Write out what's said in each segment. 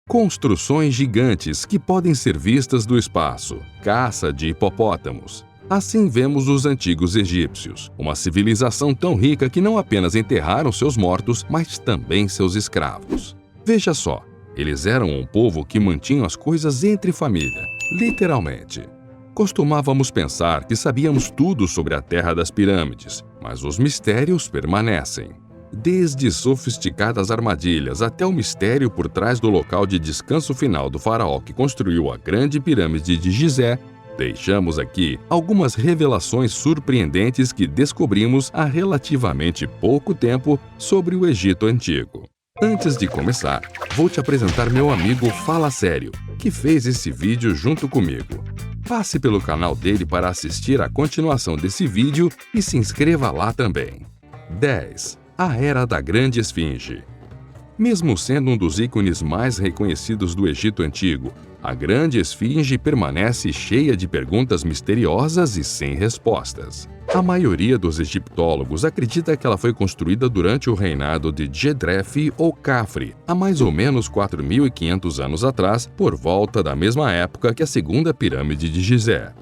Construções gigantes que podem ser vistas do espaço. Caça de hipopótamos. Assim vemos os antigos egípcios, uma civilização tão rica que não apenas enterraram seus mortos, mas também seus escravos. Veja só, eles eram um povo que mantinha as coisas entre família, literalmente. Costumávamos pensar que sabíamos tudo sobre a Terra das Pirâmides, mas os mistérios permanecem. Desde sofisticadas armadilhas até o mistério por trás do local de descanso final do faraó que construiu a Grande Pirâmide de Gizé, deixamos aqui algumas revelações surpreendentes que descobrimos há relativamente pouco tempo sobre o Egito Antigo. Antes de começar, vou te apresentar meu amigo Fala Sério, que fez esse vídeo junto comigo. Passe pelo canal dele para assistir a continuação desse vídeo e se inscreva lá também. 10. A Era da Grande Esfinge. Mesmo sendo um dos ícones mais reconhecidos do Egito Antigo, a Grande Esfinge permanece cheia de perguntas misteriosas e sem respostas. A maioria dos egiptólogos acredita que ela foi construída durante o reinado de Djedrefe ou Khafre, há mais ou menos 4.500 anos atrás, por volta da mesma época que a segunda pirâmide de Gizé.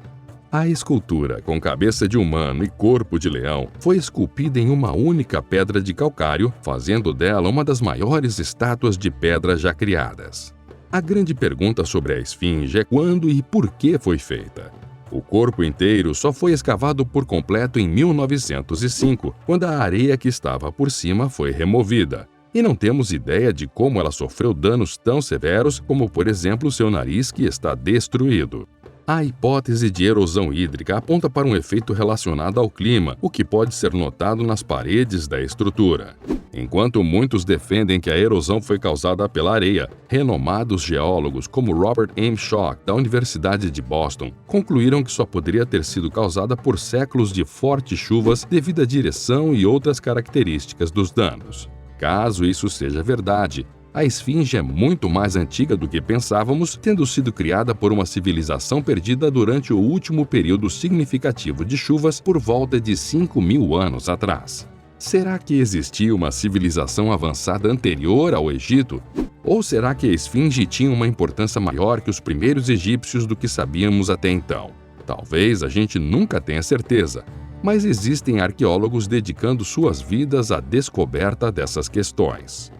A escultura, com cabeça de humano e corpo de leão, foi esculpida em uma única pedra de calcário, fazendo dela uma das maiores estátuas de pedra já criadas. A grande pergunta sobre a esfinge é quando e por que foi feita. O corpo inteiro só foi escavado por completo em 1905, quando a areia que estava por cima foi removida. E não temos ideia de como ela sofreu danos tão severos como, por exemplo, seu nariz que está destruído. A hipótese de erosão hídrica aponta para um efeito relacionado ao clima, o que pode ser notado nas paredes da estrutura. Enquanto muitos defendem que a erosão foi causada pela areia, renomados geólogos como Robert M. Schoch, da Universidade de Boston, concluíram que só poderia ter sido causada por séculos de fortes chuvas devido à direção e outras características dos danos. Caso isso seja verdade, a esfinge é muito mais antiga do que pensávamos, tendo sido criada por uma civilização perdida durante o último período significativo de chuvas por volta de 5.000 anos atrás. Será que existia uma civilização avançada anterior ao Egito? Ou será que a esfinge tinha uma importância maior que os primeiros egípcios do que sabíamos até então? Talvez a gente nunca tenha certeza, mas existem arqueólogos dedicando suas vidas à descoberta dessas questões.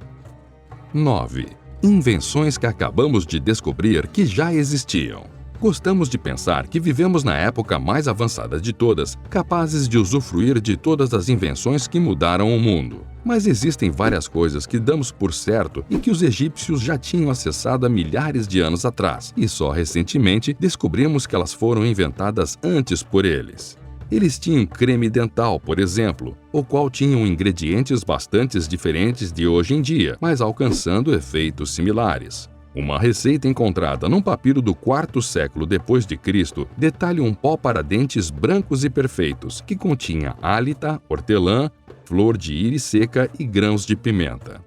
9. Invenções que acabamos de descobrir que já existiam. Gostamos de pensar que vivemos na época mais avançada de todas, capazes de usufruir de todas as invenções que mudaram o mundo. Mas existem várias coisas que damos por certo e que os egípcios já tinham acessado há milhares de anos atrás, e só recentemente descobrimos que elas foram inventadas antes por eles. Eles tinham creme dental, por exemplo, o qual tinham ingredientes bastante diferentes de hoje em dia, mas alcançando efeitos similares. Uma receita encontrada num papiro do 4º século depois de Cristo detalha um pó para dentes brancos e perfeitos, que continha hálita, hortelã, flor de íris seca e grãos de pimenta.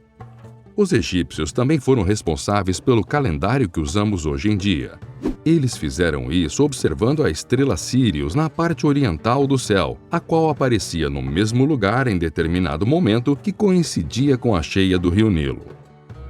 Os egípcios também foram responsáveis pelo calendário que usamos hoje em dia. Eles fizeram isso observando a estrela Sírius na parte oriental do céu, a qual aparecia no mesmo lugar em determinado momento que coincidia com a cheia do rio Nilo.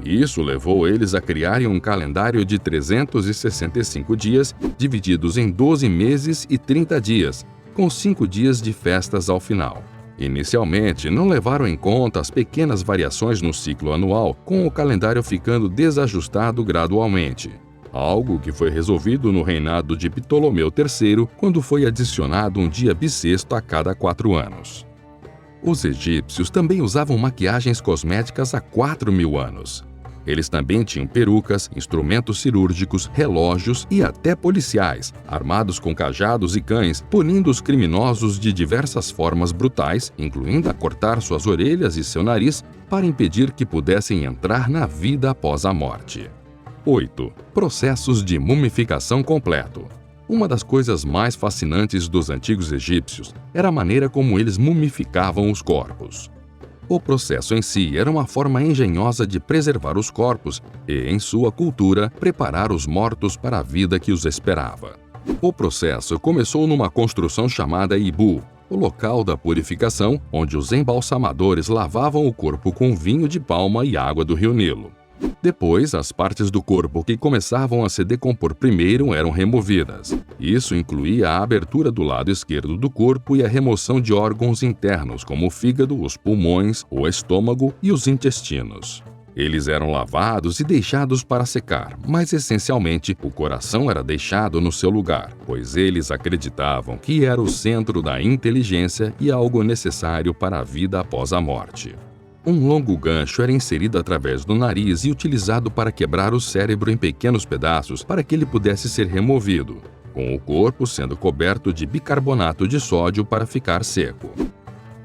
Isso levou eles a criarem um calendário de 365 dias, divididos em 12 meses e 30 dias, com 5 dias de festas ao final. Inicialmente, não levaram em conta as pequenas variações no ciclo anual, com o calendário ficando desajustado gradualmente. Algo que foi resolvido no reinado de Ptolomeu III, quando foi adicionado um dia bissexto a cada 4 anos. Os egípcios também usavam maquiagens cosméticas há 4.000 anos. Eles também tinham perucas, instrumentos cirúrgicos, relógios e até policiais, armados com cajados e cães, punindo os criminosos de diversas formas brutais, incluindo a cortar suas orelhas e seu nariz, para impedir que pudessem entrar na vida após a morte. 8. Processos de mumificação completo. Uma das coisas mais fascinantes dos antigos egípcios era a maneira como eles mumificavam os corpos. O processo em si era uma forma engenhosa de preservar os corpos e, em sua cultura, preparar os mortos para a vida que os esperava. O processo começou numa construção chamada Ibu, o local da purificação, onde os embalsamadores lavavam o corpo com vinho de palma e água do rio Nilo. Depois, as partes do corpo que começavam a se decompor primeiro eram removidas. Isso incluía a abertura do lado esquerdo do corpo e a remoção de órgãos internos, como o fígado, os pulmões, o estômago e os intestinos. Eles eram lavados e deixados para secar, mas essencialmente o coração era deixado no seu lugar, pois eles acreditavam que era o centro da inteligência e algo necessário para a vida após a morte. Um longo gancho era inserido através do nariz e utilizado para quebrar o cérebro em pequenos pedaços para que ele pudesse ser removido, com o corpo sendo coberto de bicarbonato de sódio para ficar seco.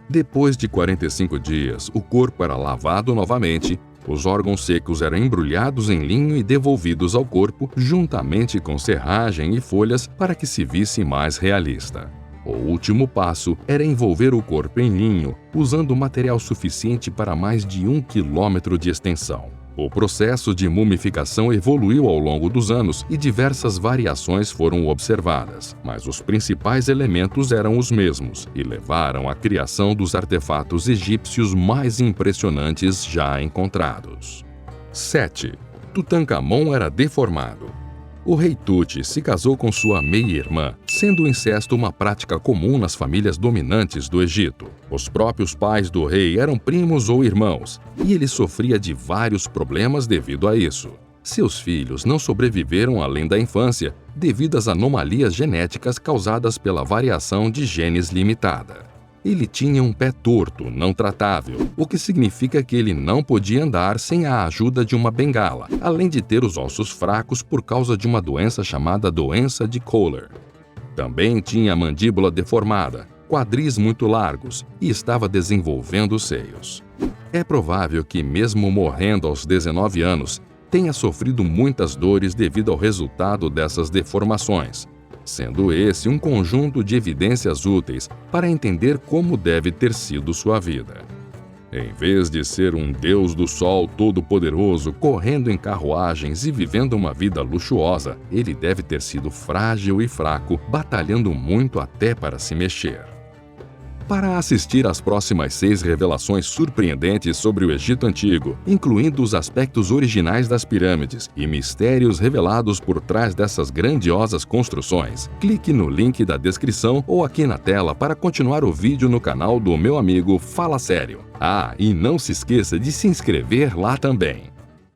Depois de 45 dias, o corpo era lavado novamente, os órgãos secos eram embrulhados em linho e devolvidos ao corpo, juntamente com serragem e folhas para que se visse mais realista. O último passo era envolver o corpo em linho, usando material suficiente para mais de 1 quilômetro de extensão. O processo de mumificação evoluiu ao longo dos anos e diversas variações foram observadas, mas os principais elementos eram os mesmos e levaram à criação dos artefatos egípcios mais impressionantes já encontrados. 7. Tutancâmon era deformado. O rei Tut se casou com sua meia-irmã, sendo o incesto uma prática comum nas famílias dominantes do Egito. Os próprios pais do rei eram primos ou irmãos, e ele sofria de vários problemas devido a isso. Seus filhos não sobreviveram além da infância, devido às anomalias genéticas causadas pela variação de genes limitada. Ele tinha um pé torto, não tratável, o que significa que ele não podia andar sem a ajuda de uma bengala, além de ter os ossos fracos por causa de uma doença chamada doença de Kohler. Também tinha a mandíbula deformada, quadris muito largos e estava desenvolvendo seios. É provável que, mesmo morrendo aos 19 anos, tenha sofrido muitas dores devido ao resultado dessas deformações, sendo esse um conjunto de evidências úteis para entender como deve ter sido sua vida. Em vez de ser um deus do sol todo-poderoso, correndo em carruagens e vivendo uma vida luxuosa, ele deve ter sido frágil e fraco, batalhando muito até para se mexer. Para assistir às próximas 6 revelações surpreendentes sobre o Egito Antigo, incluindo os aspectos originais das pirâmides e mistérios revelados por trás dessas grandiosas construções, clique no link da descrição ou aqui na tela para continuar o vídeo no canal do meu amigo Fala Sério. Ah, e não se esqueça de se inscrever lá também.